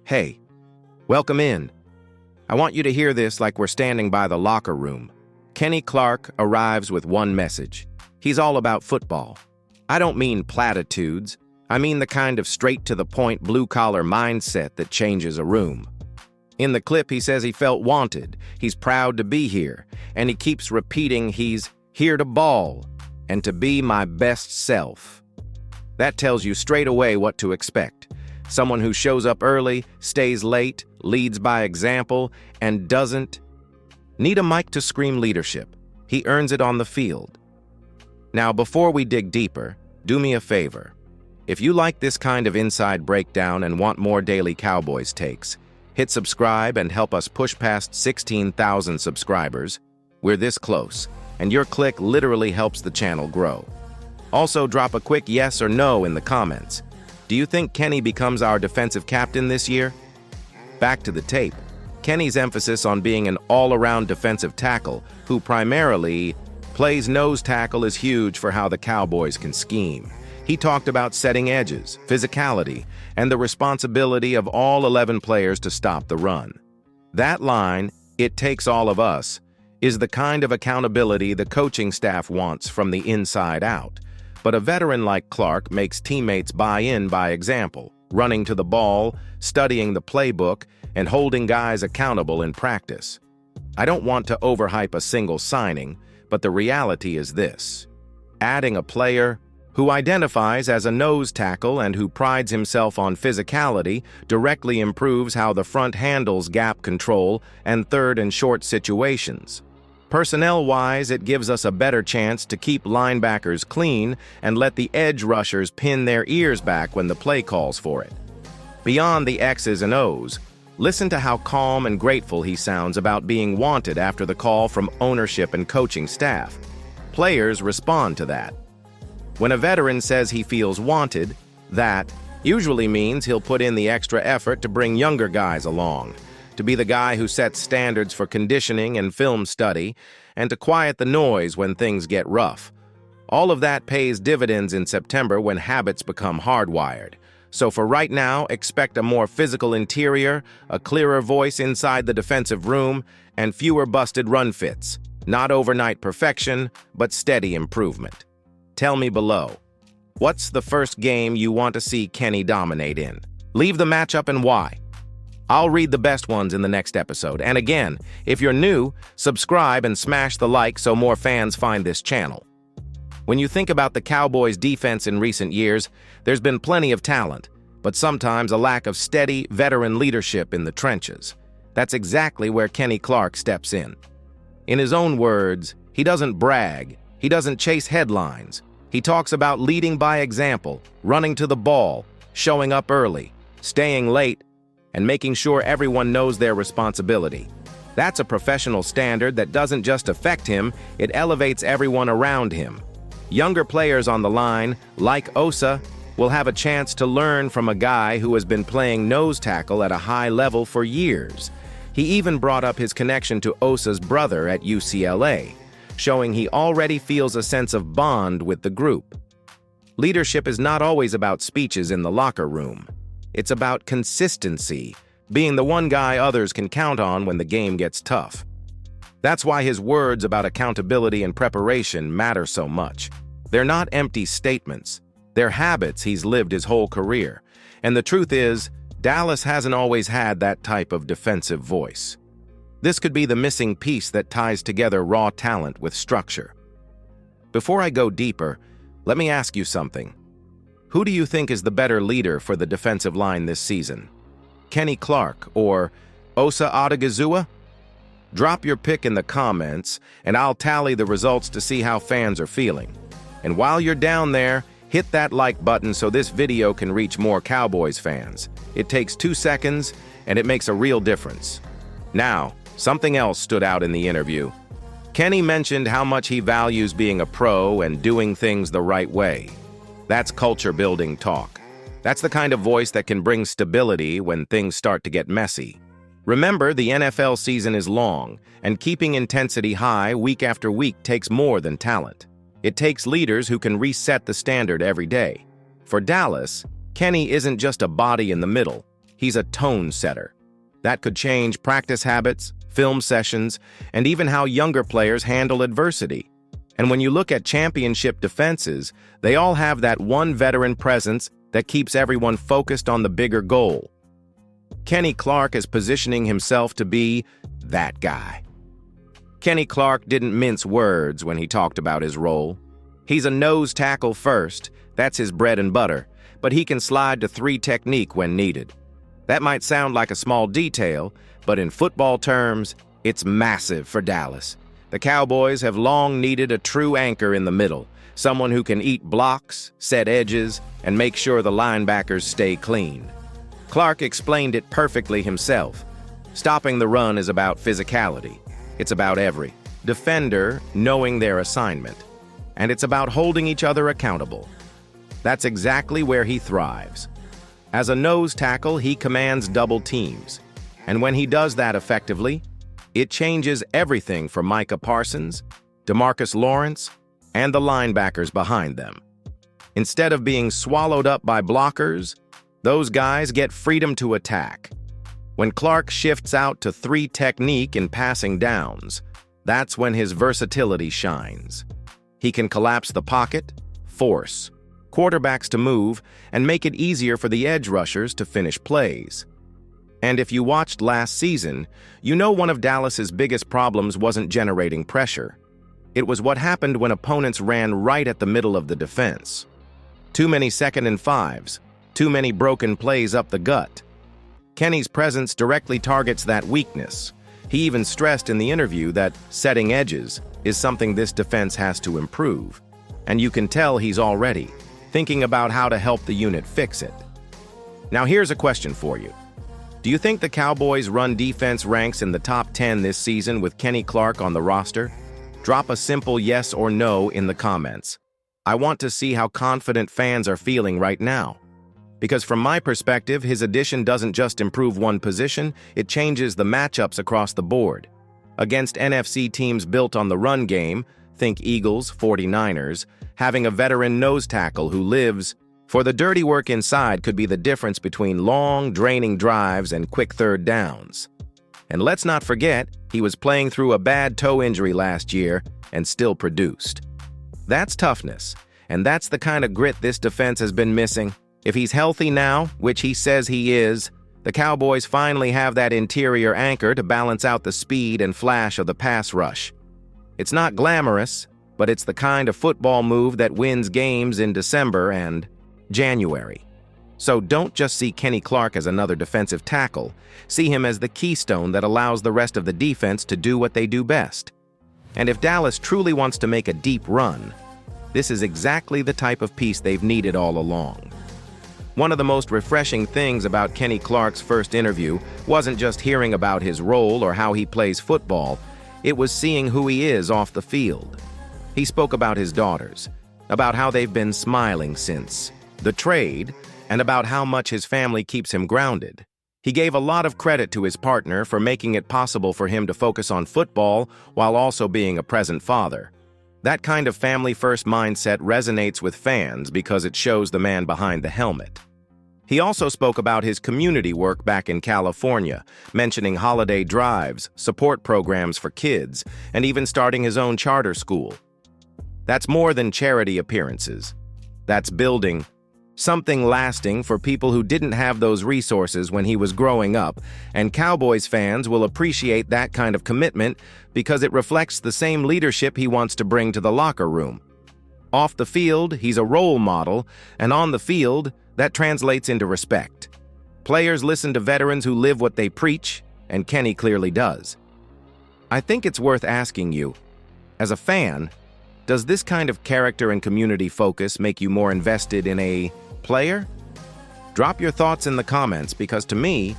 Hey, welcome in. I want you to hear this like we're standing by the locker room. Kenny Clark arrives with one message. He's all about football. I don't mean platitudes. I mean the kind of straight-to-the-point blue-collar mindset that changes a room. In the clip, he says he felt wanted, he's proud to be here, and he keeps repeating he's here to ball and to be my best self. That tells you straight away what to expect. Someone who shows up early, stays late, leads by example, and doesn't need a mic to scream leadership. He earns it on the field. Now, before we dig deeper, do me a favor. If you like this kind of inside breakdown and want more daily Cowboys takes, hit subscribe and help us push past 16,000 subscribers. We're this close, and your click literally helps the channel grow. Also, drop a quick yes or no in the comments. Do you think Kenny becomes our defensive captain this year? Back to the tape. Kenny's emphasis on being an all-around defensive tackle who primarily plays nose tackle is huge for how the Cowboys can scheme. He talked about setting edges, physicality, and the responsibility of all 11 players to stop the run. That line, "It takes all of us," is the kind of accountability the coaching staff wants from the inside out. But a veteran like Clark makes teammates buy in by example, running to the ball, studying the playbook, and holding guys accountable in practice. I don't want to overhype a single signing, but the reality is this. Adding a player who identifies as a nose tackle and who prides himself on physicality directly improves how the front handles gap control and third and short situations. Personnel-wise, it gives us a better chance to keep linebackers clean and let the edge rushers pin their ears back when the play calls for it. Beyond the X's and O's, listen to how calm and grateful he sounds about being wanted after the call from ownership and coaching staff. Players respond to that. When a veteran says he feels wanted, that usually means he'll put in the extra effort to bring younger guys along, to be the guy who sets standards for conditioning and film study, and to quiet the noise when things get rough. All of that pays dividends in September when habits become hardwired. So for right now, expect a more physical interior, a clearer voice inside the defensive room, and fewer busted run fits. Not overnight perfection, but steady improvement. Tell me below, what's the first game you want to see Kenny dominate in? Leave the matchup and why. I'll read the best ones in the next episode. And again, if you're new, subscribe and smash the like so more fans find this channel. When you think about the Cowboys' defense in recent years, there's been plenty of talent, but sometimes a lack of steady, veteran leadership in the trenches. That's exactly where Kenny Clark steps in. In his own words, he doesn't brag, he doesn't chase headlines. He talks about leading by example, running to the ball, showing up early, staying late, and making sure everyone knows their responsibility. That's a professional standard that doesn't just affect him, it elevates everyone around him. Younger players on the line, like Osa, will have a chance to learn from a guy who has been playing nose tackle at a high level for years. He even brought up his connection to Osa's brother at UCLA, showing he already feels a sense of bond with the group. Leadership is not always about speeches in the locker room. It's about consistency, being the one guy others can count on when the game gets tough. That's why his words about accountability and preparation matter so much. They're not empty statements. They're habits he's lived his whole career. And the truth is, Dallas hasn't always had that type of defensive voice. This could be the missing piece that ties together raw talent with structure. Before I go deeper, let me ask you something. Who do you think is the better leader for the defensive line this season? Kenny Clark or Osa Odighizuwa? Drop your pick in the comments, and I'll tally the results to see how fans are feeling. And while you're down there, hit that like button so this video can reach more Cowboys fans. It takes 2 seconds, and it makes a real difference. Now, something else stood out in the interview. Kenny mentioned how much he values being a pro and doing things the right way. That's culture-building talk. That's the kind of voice that can bring stability when things start to get messy. Remember, the NFL season is long, and keeping intensity high week after week takes more than talent. It takes leaders who can reset the standard every day. For Dallas, Kenny isn't just a body in the middle. He's a tone setter. That could change practice habits, film sessions, and even how younger players handle adversity. And when you look at championship defenses, they all have that one veteran presence that keeps everyone focused on the bigger goal. Kenny Clark is positioning himself to be that guy. Kenny Clark didn't mince words when he talked about his role. He's a nose tackle first, that's his bread and butter, but he can slide to 3 technique when needed. That might sound like a small detail, but in football terms, it's massive for Dallas. The Cowboys have long needed a true anchor in the middle, someone who can eat blocks, set edges, and make sure the linebackers stay clean. Clark explained it perfectly himself. Stopping the run is about physicality. It's about every defender knowing their assignment. And it's about holding each other accountable. That's exactly where he thrives. As a nose tackle, he commands double teams. And when he does that effectively, it changes everything for Micah Parsons, DeMarcus Lawrence, and the linebackers behind them. Instead of being swallowed up by blockers, those guys get freedom to attack. When Clark shifts out to 3 technique in passing downs, that's when his versatility shines. He can collapse the pocket, force quarterbacks to move, and make it easier for the edge rushers to finish plays. And if you watched last season, you know one of Dallas's biggest problems wasn't generating pressure. It was what happened when opponents ran right at the middle of the defense. Too many 2nd and 5s, too many broken plays up the gut. Kenny's presence directly targets that weakness. He even stressed in the interview that setting edges is something this defense has to improve. And you can tell he's already thinking about how to help the unit fix it. Now here's a question for you. Do you think the Cowboys' run defense ranks in the top 10 this season with Kenny Clark on the roster? Drop a simple yes or no in the comments. I want to see how confident fans are feeling right now. Because from my perspective, his addition doesn't just improve one position, it changes the matchups across the board. Against NFC teams built on the run game, think Eagles, 49ers, having a veteran nose tackle who lives for the dirty work inside could be the difference between long, draining drives and quick third downs. And let's not forget, he was playing through a bad toe injury last year and still produced. That's toughness, and that's the kind of grit this defense has been missing. If he's healthy now, which he says he is, the Cowboys finally have that interior anchor to balance out the speed and flash of the pass rush. It's not glamorous, but it's the kind of football move that wins games in December and January. So don't just see Kenny Clark as another defensive tackle. See him as the keystone that allows the rest of the defense to do what they do best. And if Dallas truly wants to make a deep run, this is exactly the type of piece they've needed all along. One of the most refreshing things about Kenny Clark's first interview wasn't just hearing about his role or how he plays football, it was seeing who he is off the field. He spoke about his daughters, about how they've been smiling since the trade, and about how much his family keeps him grounded. He gave a lot of credit to his partner for making it possible for him to focus on football while also being a present father. That kind of family-first mindset resonates with fans because it shows the man behind the helmet. He also spoke about his community work back in California, mentioning holiday drives, support programs for kids, and even starting his own charter school. That's more than charity appearances. That's building something lasting for people who didn't have those resources when he was growing up, and Cowboys fans will appreciate that kind of commitment because it reflects the same leadership he wants to bring to the locker room. Off the field, he's a role model, and on the field, that translates into respect. Players listen to veterans who live what they preach, and Kenny clearly does. I think it's worth asking you, as a fan, does this kind of character and community focus make you more invested in a player? Drop your thoughts in the comments because to me,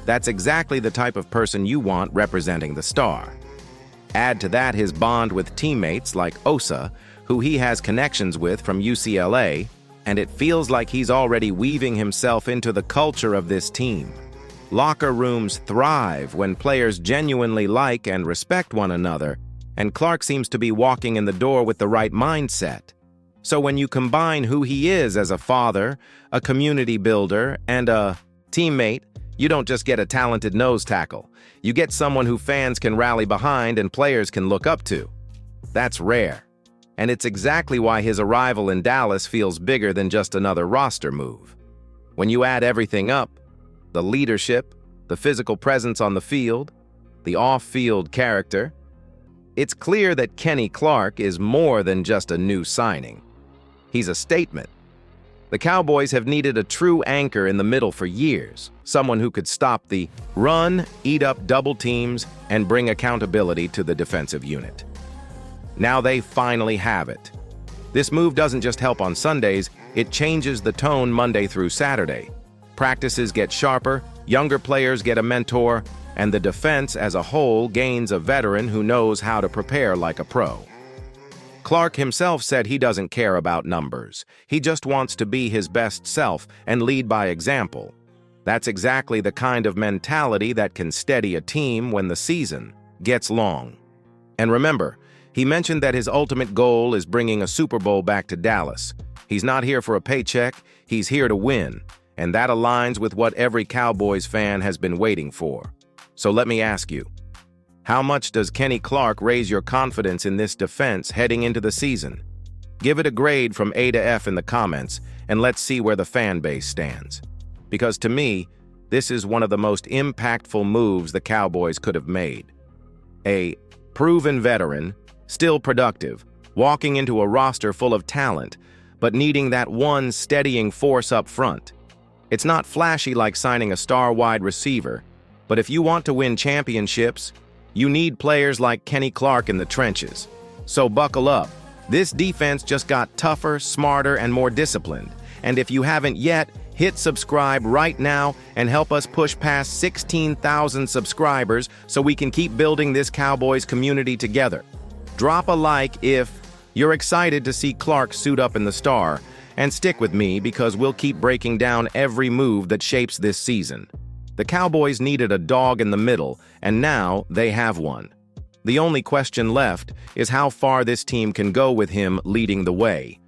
that's exactly the type of person you want representing the star. Add to that his bond with teammates like Osa, who he has connections with from UCLA, and it feels like he's already weaving himself into the culture of this team. Locker rooms thrive when players genuinely like and respect one another, and Clark seems to be walking in the door with the right mindset. So when you combine who he is as a father, a community builder, and a teammate, You don't just get a talented nose tackle. You get someone who fans can rally behind and players can look up to. That's rare. And it's exactly why his arrival in Dallas feels bigger than just another roster move. When you add everything up, the leadership, the physical presence on the field, the off-field character, it's clear that Kenny Clark is more than just a new signing. He's a statement. The Cowboys have needed a true anchor in the middle for years, someone who could stop the run, eat up double teams, and bring accountability to the defensive unit. Now they finally have it. This move doesn't just help on Sundays, it changes the tone Monday through Saturday. Practices get sharper, younger players get a mentor, and the defense as a whole gains a veteran who knows how to prepare like a pro. Clark himself said he doesn't care about numbers. He just wants to be his best self and lead by example. That's exactly the kind of mentality that can steady a team when the season gets long. And remember, he mentioned that his ultimate goal is bringing a Super Bowl back to Dallas. He's not here for a paycheck, he's here to win, and that aligns with what every Cowboys fan has been waiting for. So let me ask you, how much does Kenny Clark raise your confidence in this defense heading into the season? Give it a grade from A to F in the comments, and let's see where the fan base stands. Because to me, this is one of the most impactful moves the Cowboys could have made. A proven veteran, still productive, walking into a roster full of talent, but needing that one steadying force up front. It's not flashy like signing a star wide receiver, but if you want to win championships, you need players like Kenny Clark in the trenches. So buckle up. This defense just got tougher, smarter, and more disciplined. And if you haven't yet, hit subscribe right now and help us push past 16,000 subscribers so we can keep building this Cowboys community together. Drop a like if you're excited to see Clark suit up in the star, and stick with me because we'll keep breaking down every move that shapes this season. The Cowboys needed a dog in the middle, and now they have one. The only question left is how far this team can go with him leading the way.